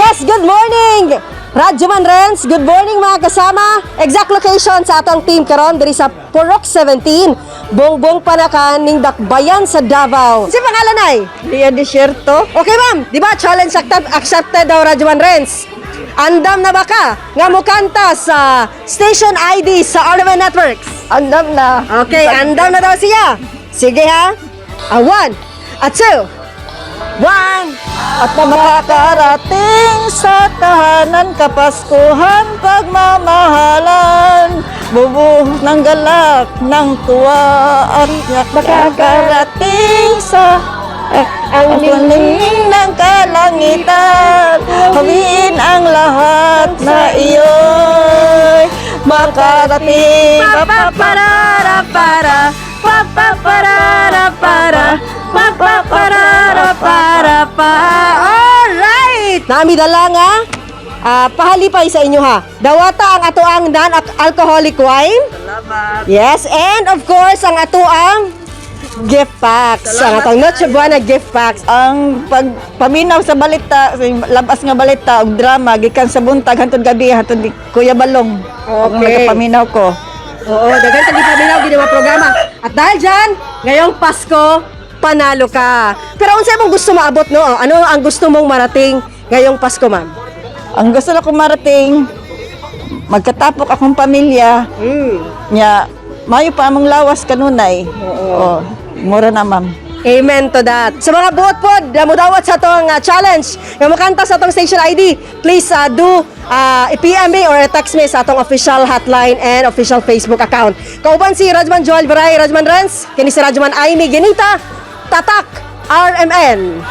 Yes, good morning! Radyo Manrens, good morning mga kasama. Exact location sa atong team karon diri sa Purok 17, Bongbong Panacan ning Dakbayan sa Davao. Si pangalan ay? Desierto. Okay ma'am, di ba challenge accepted daw Radyo Manrens? Andam na ba ka nga mukanta sa station ID sa RMN Networks? Andam na. Okay, andam na daw siya. Sige ha. A 1, a 2, 1. At na makakarating sa tahanan kapaskuhan pagmamahalan, bubuhos ng galak ng tuwa at makakarating sa ang ningning ng kalangitan, hawiin ang lahat na iyo'y makarating. Papaparara para, papaparara para, papaparara para. Alright! Nami dala nga, pahalipay sa inyo ha. Dawata ang atoang non-alcoholic wine. Salamat. Yes, and of course, ang atoang gift packs. Ang atong Noche Buena gift packs. Ang pagpaminaw sa balita, sa labas nga balita og drama gikan sa buntag hangtod gabi hangtod ni Kuya Balong. Ang Okay. nagapaminaw ko. Oo, daghan sa gipaminaw ginawa programa. At dahil dyan, ngayong Pasko, panalo ka. Pero unsa imong gusto maabot no? Ano ang gusto mong marating ngayong Pasko, ma'am? Ang gusto na kong marating, magkatapok akong pamilya, nya mayo pa among lawas kanunay. Oo. Mura na, ma'am. Amen to that. Sa mga buot pod, mudawat sa itong challenge, yung makanta sa itong station ID, please i-PM me or text me sa itong official hotline and official Facebook account. Kauban si Rajman Joel Baray, Rajman Renz, kini si Rajman Aimee Genita, Tatak, RMN.